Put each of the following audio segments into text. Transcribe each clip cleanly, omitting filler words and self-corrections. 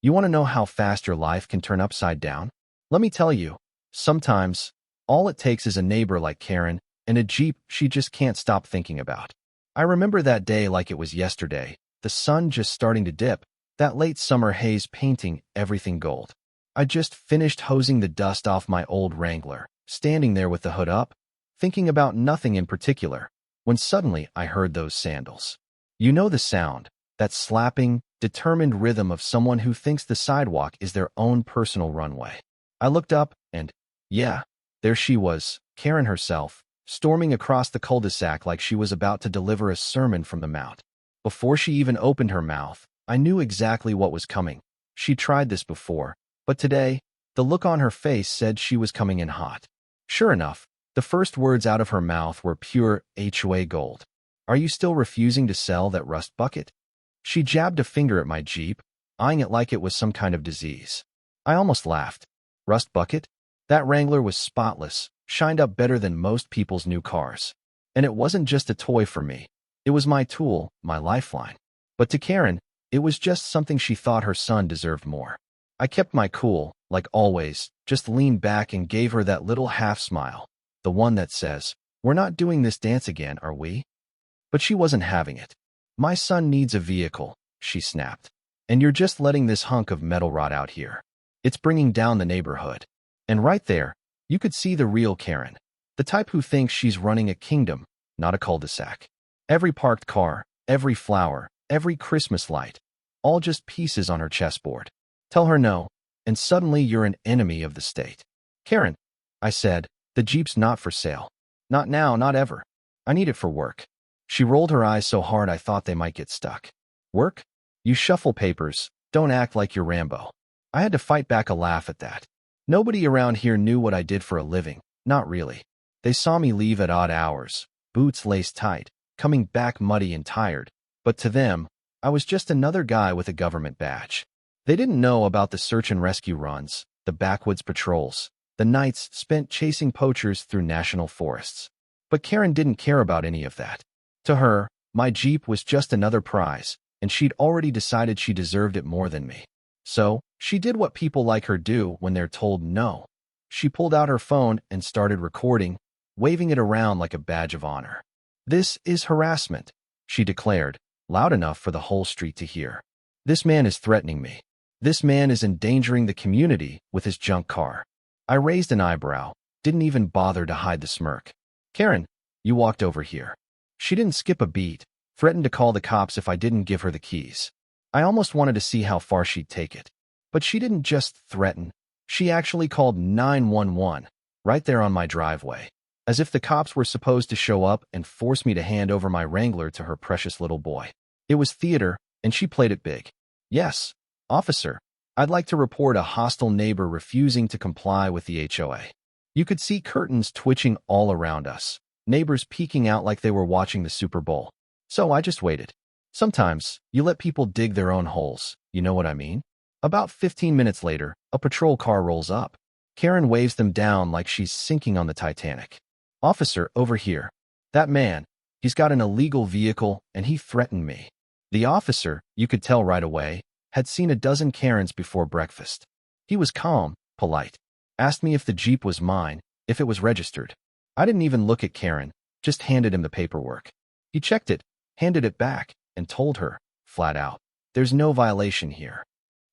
You want to know how fast your life can turn upside down? Let me tell you, sometimes all it takes is a neighbor like Karen and a Jeep she just can't stop thinking about. I remember that day like it was yesterday, the sun just starting to dip, that late summer haze painting everything gold. I just finished hosing the dust off my old Wrangler, standing there with the hood up, thinking about nothing in particular, when suddenly I heard those sandals. You know the sound, that slapping, determined rhythm of someone who thinks the sidewalk is their own personal runway. I looked up and, yeah, there she was, Karen herself, storming across the cul-de-sac like she was about to deliver a sermon from the mount. Before she even opened her mouth, I knew exactly what was coming. She tried this before, but today, the look on her face said she was coming in hot. Sure enough, the first words out of her mouth were pure HOA gold. Are you still refusing to sell that rust bucket? She jabbed a finger at my Jeep, eyeing it like it was some kind of disease. I almost laughed. Rust bucket? That Wrangler was spotless, shined up better than most people's new cars. And it wasn't just a toy for me. It was my tool, my lifeline. But to Karen, it was just something she thought her son deserved more. I kept my cool, like always, just leaned back and gave her that little half smile, the one that says, "We're not doing this dance again, are we?" But she wasn't having it. "My son needs a vehicle," she snapped. "And you're just letting this hunk of metal rot out here. It's bringing down the neighborhood." And right there, you could see the real Karen, the type who thinks she's running a kingdom, not a cul-de-sac. Every parked car, every flower, every Christmas light, all just pieces on her chessboard. Tell her no, and suddenly you're an enemy of the state. "Karen," I said, "the Jeep's not for sale. Not now, not ever. I need it for work." She rolled her eyes so hard I thought they might get stuck. "Work? You shuffle papers, don't act like you're Rambo." I had to fight back a laugh at that. Nobody around here knew what I did for a living, not really. They saw me leave at odd hours, boots laced tight, coming back muddy and tired, but to them, I was just another guy with a government badge. They didn't know about the search and rescue runs, the backwoods patrols, the nights spent chasing poachers through national forests. But Karen didn't care about any of that. To her, my Jeep was just another prize, and she'd already decided she deserved it more than me. So, she did what people like her do when they're told no. She pulled out her phone and started recording, waving it around like a badge of honor. "This is harassment," she declared, loud enough for the whole street to hear. "This man is threatening me. This man is endangering the community with his junk car." I raised an eyebrow, didn't even bother to hide the smirk. "Karen, you walked over here." She didn't skip a beat, threatened to call the cops if I didn't give her the keys. I almost wanted to see how far she'd take it. But she didn't just threaten. She actually called 911, right there on my driveway, as if the cops were supposed to show up and force me to hand over my Wrangler to her precious little boy. It was theater, and she played it big. "Yes, officer, I'd like to report a hostile neighbor refusing to comply with the HOA." You could see curtains twitching all around us, neighbors peeking out like they were watching the Super Bowl. So I just waited. Sometimes, you let people dig their own holes, you know what I mean? About 15 minutes later, a patrol car rolls up. Karen waves them down like she's sinking on the Titanic. "Officer, over here. That man, he's got an illegal vehicle and he threatened me." The officer, you could tell right away, had seen a dozen Karens before breakfast. He was calm, polite, asked me if the Jeep was mine, if it was registered. I didn't even look at Karen, just handed him the paperwork. He checked it, handed it back, and told her, flat out, "There's no violation here."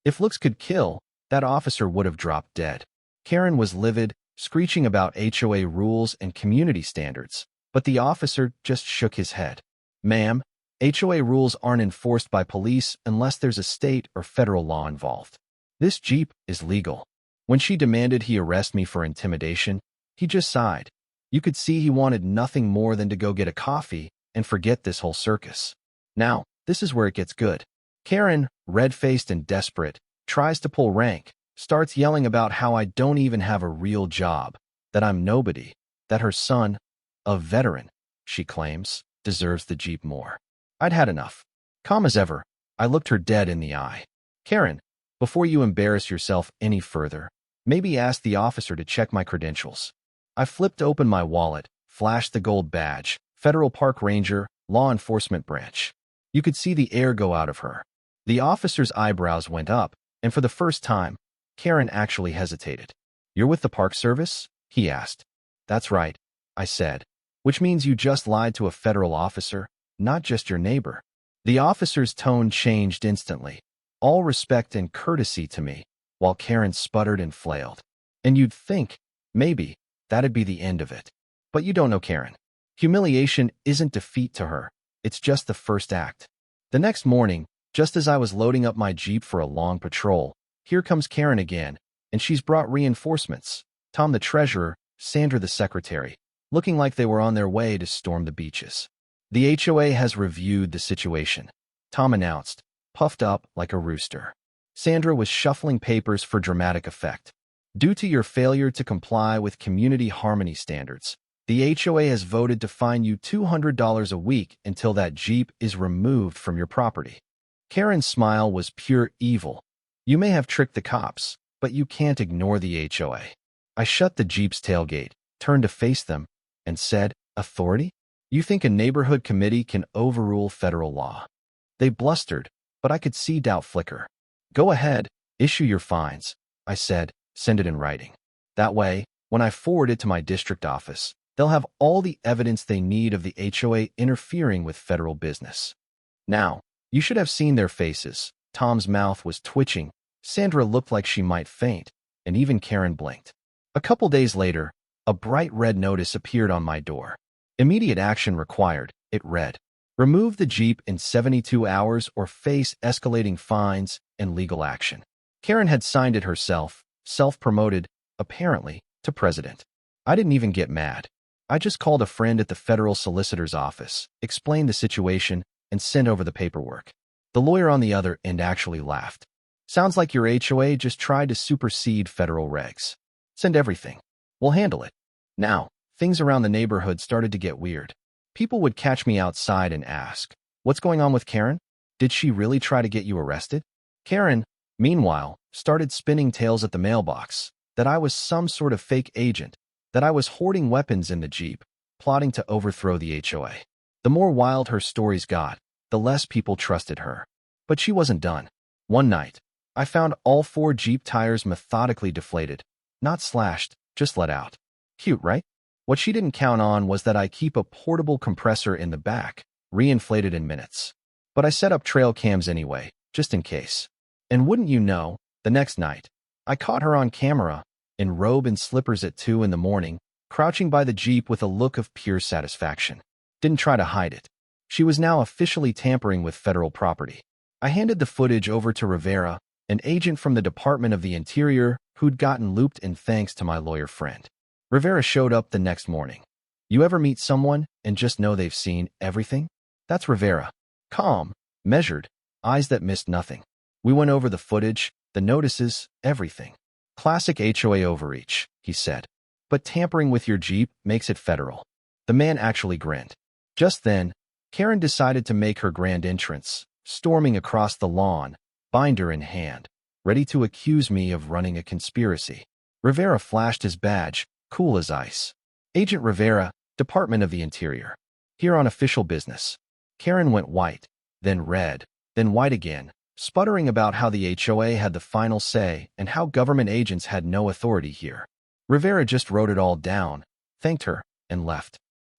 If looks could kill, that officer would have dropped dead. Karen was livid, screeching about HOA rules and community standards, but the officer just shook his head. "Ma'am, HOA rules aren't enforced by police unless there's a state or federal law involved. This Jeep is legal." When she demanded he arrest me for intimidation, he just sighed. You could see he wanted nothing more than to go get a coffee and forget this whole circus. Now, this is where it gets good. Karen, red-faced and desperate, tries to pull rank, starts yelling about how I don't even have a real job, that I'm nobody, that her son, a veteran, she claims, deserves the Jeep more. I'd had enough. Calm as ever, I looked her dead in the eye. "Karen, before you embarrass yourself any further, maybe ask the officer to check my credentials." I flipped open my wallet, flashed the gold badge, Federal Park Ranger, Law Enforcement Branch. You could see the air go out of her. The officer's eyebrows went up, And for the first time, Karen actually hesitated. "You're with the Park Service?" he asked. "That's right," I said. "Which means you just lied to a federal officer, not just your neighbor." The officer's tone changed instantly, all respect and courtesy to me, while Karen sputtered and flailed. And you'd think, maybe, that'd be the end of it. But you don't know Karen. Humiliation isn't defeat to her. It's just the first act. The next morning, just as I was loading up my Jeep for a long patrol, here comes Karen again, and she's brought reinforcements. Tom the treasurer, Sandra the secretary, looking like they were on their way to storm the beaches. "The HOA has reviewed the situation," Tom announced, puffed up like a rooster. Sandra was shuffling papers for dramatic effect. "Due to your failure to comply with community harmony standards, the HOA has voted to fine you $200 a week until that Jeep is removed from your property." Karen's smile was pure evil. "You may have tricked the cops, but you can't ignore the HOA." I shut the Jeep's tailgate, turned to face them, and said, "Authority? You think a neighborhood committee can overrule federal law?" They blustered, but I could see doubt flicker. "Go ahead, issue your fines," I said. "Send it in writing. That way, when I forward it to my district office, they'll have all the evidence they need of the HOA interfering with federal business." Now, you should have seen their faces. Tom's mouth was twitching, Sandra looked like she might faint, and even Karen blinked. A couple days later, a bright red notice appeared on my door. "Immediate action required," it read. "Remove the Jeep in 72 hours or face escalating fines and legal action." Karen had signed it herself, self-promoted, apparently, to president. I didn't even get mad. I just called a friend at the federal solicitor's office, explained the situation, and sent over the paperwork. The lawyer on the other end actually laughed. "Sounds like your HOA just tried to supersede federal regs. Send everything. We'll handle it." Now, things around the neighborhood started to get weird. People would catch me outside and ask, "What's going on with Karen? Did she really try to get you arrested?" Karen, meanwhile, started spinning tales at the mailbox, that I was some sort of fake agent, that I was hoarding weapons in the Jeep, plotting to overthrow the HOA. The more wild her stories got, the less people trusted her. But she wasn't done. One night, I found all 4 Jeep tires methodically deflated, not slashed, just let out. Cute, right? What she didn't count on was that I keep a portable compressor in the back, reinflated in minutes. But I set up trail cams anyway, just in case. And wouldn't you know, the next night, I caught her on camera, in robe and slippers at 2 in the morning, crouching by the Jeep with a look of pure satisfaction. Didn't try to hide it. She was now officially tampering with federal property. I handed the footage over to Rivera, an agent from the Department of the Interior who'd gotten looped in thanks to my lawyer friend. Rivera showed up the next morning. You ever meet someone and just know they've seen everything? That's Rivera. Calm, measured, eyes that missed nothing. We went over the footage, the notices, everything. Classic HOA overreach, he said. But tampering with your Jeep makes it federal. The man actually grinned. Just then, Karen decided to make her grand entrance, storming across the lawn, binder in hand, ready to accuse me of running a conspiracy. Rivera flashed his badge, cool as ice. Agent Rivera, Department of the Interior. Here on official business. Karen went white, then red, then white again, sputtering about how the HOA had the final say and how government agents had no authority here. Rivera just wrote it all down, thanked her, and left.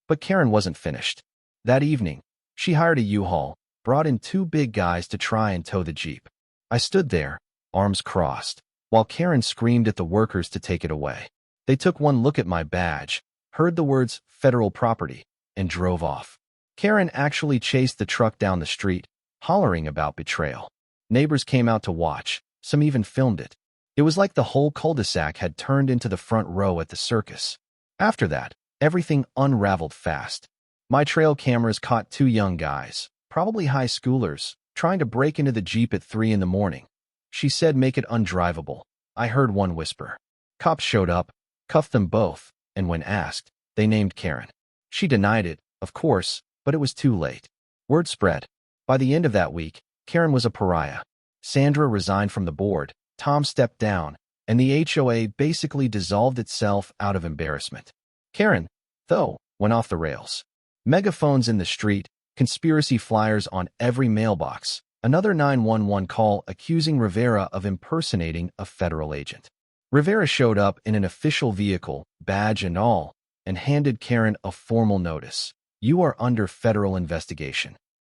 But Karen wasn't finished. That evening, she hired a U-Haul, brought in 2 big guys to try and tow the Jeep. I stood there, arms crossed, while Karen screamed at the workers to take it away. They took one look at my badge, heard the words federal property, and drove off. Karen actually chased the truck down the street, hollering about betrayal. Neighbors came out to watch, some even filmed it. It was like the whole cul-de-sac had turned into the front row at the circus. After that, everything unraveled fast. My trail cameras caught 2 young guys, probably high schoolers, trying to break into the Jeep at 3 in the morning. She said make it undrivable. I heard one whisper. Cops showed up, cuffed them both, and when asked, they named Karen. She denied it, of course, but it was too late. Word spread. By the end of that week, Karen was a pariah. Sandra resigned from the board, Tom stepped down, and the HOA basically dissolved itself out of embarrassment. Karen, though, went off the rails. Megaphones in the street, conspiracy flyers on every mailbox, Another 911 call accusing Rivera of impersonating a federal agent. Rivera showed up in an official vehicle, badge and all, and handed Karen a formal notice. You are under federal investigation.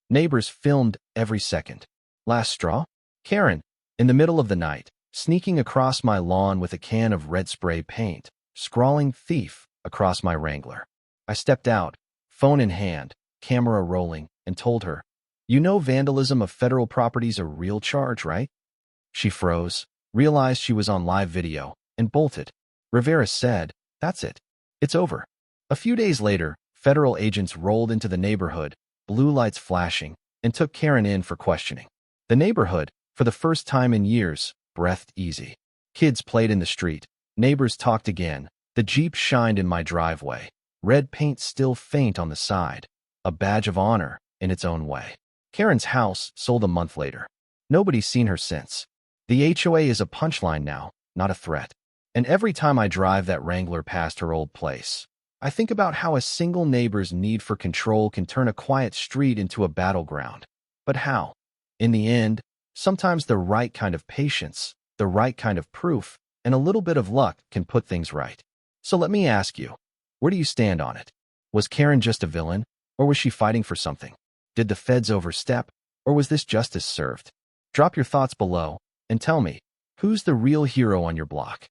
Neighbors filmed every second. Last straw? Karen, in the middle of the night, sneaking across my lawn with a can of red spray paint, scrawling thief across my Wrangler. I stepped out, phone in hand, camera rolling, and told her, you know vandalism of federal property's a real charge, right? She froze, realized she was on live video, and bolted. Rivera said, that's it. It's over. A few days later, federal agents rolled into the neighborhood, blue lights flashing, and took Karen in for questioning. The neighborhood, for the first time in years, breathed easy. Kids played in the street. Neighbors talked again. The Jeep shined in my driveway. Red paint still faint on the side. A badge of honor in its own way. Karen's house sold a month later. Nobody's seen her since. The HOA is a punchline now, not a threat. And every time I drive that Wrangler past her old place, I think about how a single neighbor's need for control can turn a quiet street into a battleground. But how? In the end, sometimes the right kind of patience, the right kind of proof, and a little bit of luck can put things right. So let me ask you, where do you stand on it? Was Karen just a villain, or was she fighting for something? Did the feds overstep, or was this justice served? Drop your thoughts below and tell me, who's the real hero on your block?